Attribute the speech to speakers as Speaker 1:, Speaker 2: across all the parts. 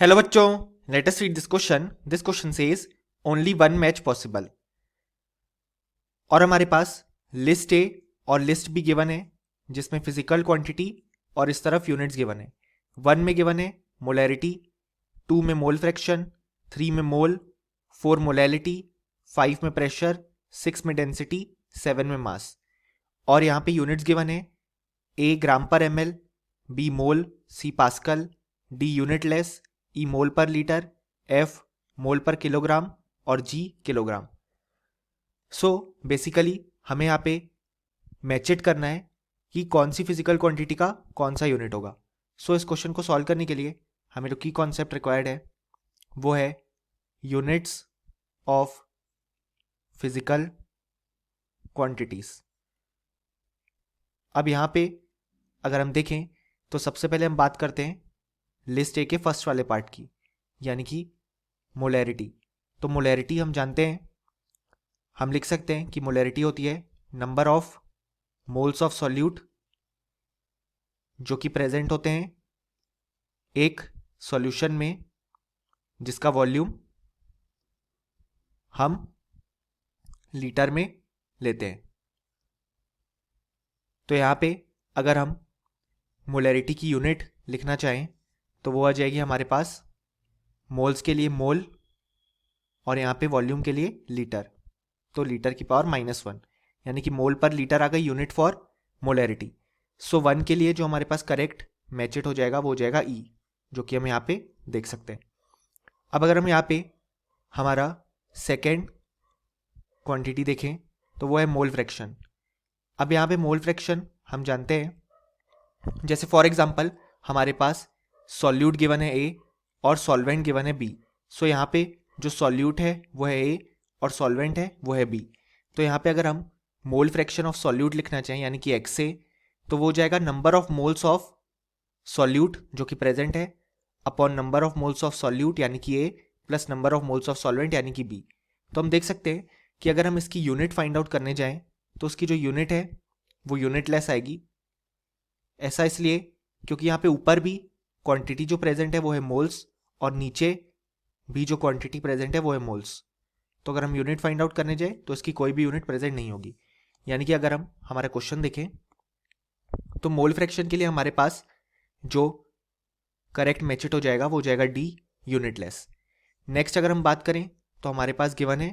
Speaker 1: Hello बच्चों, let us read this question. This question says only one match possible. और हमारे पास list A और list be given है जिसमें फिजिकल क्वांटिटी और इस तरफ यूनिट्स गिवन है. 1 में गिवन है मोलैरिटी, 2 में मोल फ्रैक्शन, 3 में मोल, 4 मोलैलिटी, 5 में प्रेशर, 6 में डेंसिटी, 7 में मास. और यहाँ पे यूनिट्स गिवन है ए ग्राम पर ml, बी मोल, सी पास्कल, डी यूनिटलेस, ई मोल पर लीटर, एफ मोल पर किलोग्राम और जी किलोग्राम. सो बेसिकली हमें यहाँ पे मैच इट करना है कि कौन सी फिजिकल क्वांटिटी का कौन सा यूनिट होगा. सो इस क्वेश्चन को सॉल्व करने के लिए हमें जो की कॉन्सेप्ट रिक्वायर्ड है वो है यूनिट्स ऑफ फिजिकल क्वांटिटीज. अब यहाँ पे अगर हम देखें तो सबसे पहले हम बात करते हैं लिस्ट ए के फर्स्ट वाले पार्ट की, यानी कि मोलैरिटी. तो मोलैरिटी हम जानते हैं, हम लिख सकते हैं कि मोलैरिटी होती है number of moles of solute जो कि प्रेजेंट होते हैं एक सॉल्यूशन में जिसका वॉल्यूम हम लीटर में लेते हैं. तो यहाँ पे अगर हम मोलैरिटी की यूनिट लिखना चाहें तो वो आ जाएगी हमारे पास मोल्स के लिए मोल और यहाँ पे वॉल्यूम के लिए लीटर. तो लीटर की पावर -1 यानी कि मोल पर लीटर आ गई यूनिट फॉर मोलैरिटी. सो 1 के लिए जो हमारे पास करेक्ट मैचेट हो जाएगा वो हो जाएगा ई, जो कि हम यहाँ पे देख सकते हैं. अब अगर हम यहाँ पे हमारा सेकेंड क्वांटिटी देखें तो वो है मोल फ्रैक्शन. अब यहाँ पे मोल फ्रैक्शन हम जानते हैं, जैसे फॉर एग्जांपल हमारे पास सॉल्यूट गिवन है ए और सॉल्वेंट गिवन है बी. सो यहाँ पे जो सॉल्यूट है वो है ए और सॉल्वेंट है वो है बी. तो यहाँ पे अगर हम मोल फ्रैक्शन ऑफ सॉल्यूट लिखना चाहें यानी कि एक्स ए, तो वो हो जाएगा number of moles of solute जो कि प्रेजेंट है upon number of moles of solute यानी कि A plus number of moles of solvent यानी कि बी. तो हम देख सकते हैं कि अगर हम इसकी यूनिट फाइंड आउट करने जाएं तो उसकी जो यूनिट है वो यूनिटलेस आएगी. ऐसा इसलिए क्योंकि यहाँ पे ऊपर भी क्वांटिटी जो प्रेजेंट है वो है मोल्स और नीचे भी जो क्वांटिटी प्रेजेंट है वो है मोल्स. तो अगर हम यूनिट फाइंड आउट करने जाए तो इसकी कोई भी यूनिट प्रेजेंट नहीं होगी. यानी कि अगर हम हमारा क्वेश्चन देखें तो मोल फ्रैक्शन के लिए हमारे पास जो करेक्ट मैचेट हो जाएगा वो हो जाएगा डी यूनिटलेस. नेक्स्ट अगर हम बात करें तो हमारे पास गिवन है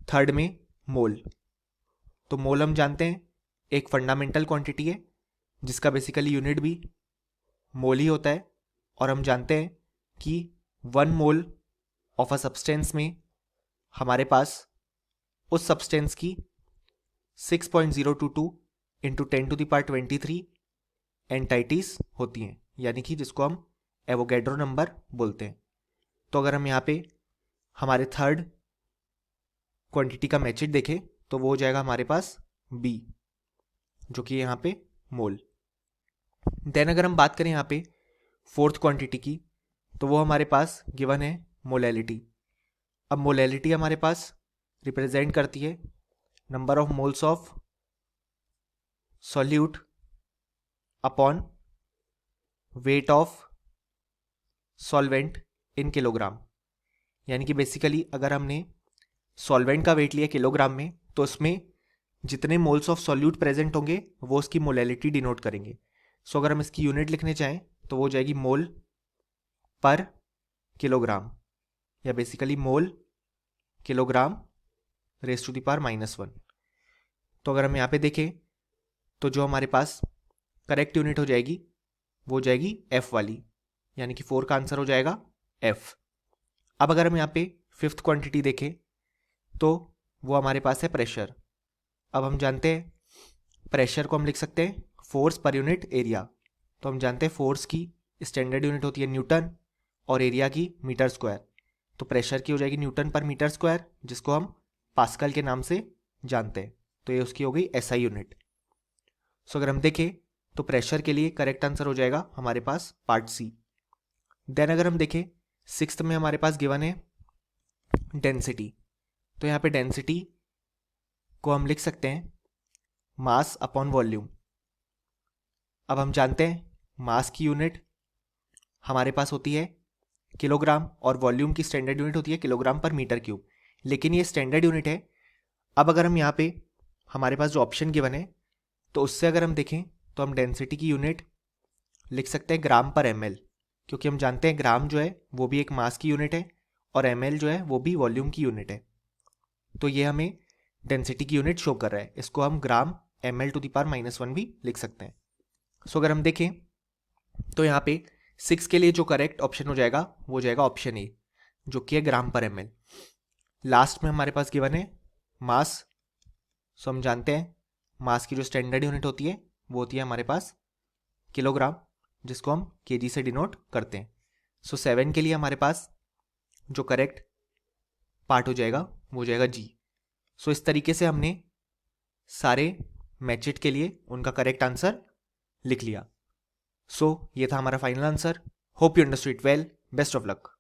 Speaker 1: थर्ड में मोल. तो मोल हम जानते हैं एक फंडामेंटल क्वांटिटी है जिसका बेसिकली यूनिट भी मोल ही होता है. और हम जानते हैं कि 1 मोल ऑफ अ सब्सटेंस में हमारे पास उस सब्सटेंस की 6.022 इंटू 10⁻23 एंटाइटीज होती हैं, यानी कि जिसको हम एवोगैड्रो नंबर बोलते हैं. तो अगर हम यहाँ पे हमारे थर्ड क्वांटिटी का मैचेट देखें तो वो हो जाएगा हमारे पास बी, जो कि यहाँ पे मोल. देन अगर हम बात करें यहाँ पे फोर्थ क्वांटिटी की तो वो हमारे पास गिवन है मोलैलिटी. अब मोलैलिटी हमारे पास रिप्रेजेंट करती है number of moles of solute upon weight of solvent in kilogram. यानी कि बेसिकली अगर हमने सॉल्वेंट का वेट लिया किलोग्राम में तो उसमें जितने मोल्स ऑफ सॉल्यूट प्रेजेंट होंगे वो उसकी मोलैलिटी डिनोट करेंगे. सो अगर हम इसकी यूनिट लिखने चाहें तो वो हो जाएगी मोल पर किलोग्राम या basically mole kilogram raise to the power -1. तो अगर हम यहाँ पे देखें तो जो हमारे पास करेक्ट यूनिट हो जाएगी वो हो जाएगी एफ वाली, यानी कि 4 का आंसर हो जाएगा एफ. अब अगर हम यहाँ पे फिफ्थ क्वांटिटी देखें तो वो हमारे पास है प्रेशर. अब हम जानते हैं प्रेशर को हम लिख सकते हैं फोर्स पर यूनिट एरिया. तो हम जानते हैं फोर्स की स्टैंडर्ड यूनिट होती है न्यूटन और एरिया की मीटर स्क्वायर. तो प्रेशर की हो जाएगी न्यूटन पर मीटर स्क्वायर जिसको हम पास्कल के नाम से जानते हैं. तो ये उसकी हो गई एसआई यूनिट. सो अगर हम देखें तो प्रेशर के लिए करेक्ट आंसर हो जाएगा हमारे पास पार्ट सी. देन अगर हम देखें सिक्स्थ में हमारे पास गिवन है डेंसिटी. तो यहाँ पे डेंसिटी को हम लिख सकते हैं मास अपॉन वॉल्यूम. अब हम जानते हैं मास की यूनिट हमारे पास होती है किलोग्राम और वॉल्यूम की स्टैंडर्ड यूनिट होती है किलोग्राम पर मीटर क्यूब, लेकिन ये स्टैंडर्ड यूनिट है। अब अगर हम यहाँ पे हमारे पास जो ऑप्शन गिवन है तो उससे अगर हम देखें तो हम डेंसिटी की यूनिट लिख सकते हैं ग्राम पर ml, क्योंकि हम जानते हैं ग्राम जो है वो भी एक मास की यूनिट है और ml जो है वो भी वॉल्यूम की यूनिट है। तो ये हमें डेंसिटी की यूनिट शो कर रहा है, इसको हम ग्राम ml⁻⁻1 भी लिख सकते हैं। सो अगर हम देखें तो यहाँ पे 6 के लिए जो करेक्ट ऑप्शन हो जाएगा वो जाएगा ऑप्शन ए, जो कि है ग्राम पर ml। लास्ट में हमारे पास गिवन है मास। सो हम जानते हैं मास की जो स्टैंडर्ड यूनिट होती है वो होती है हमारे पास किलोग्राम, जिसको हम केजी से डिनोट करते हैं। सो 7 के लिए हमारे पास जो करेक्ट पार्ट हो जाएगा वो हो जाएगा जी। सो इस तरीके से हमने सारे मैचेट के लिए उनका करेक्ट आंसर लिख लिया। सो ये था हमारा final answer. Hope you understood it well. Best of luck.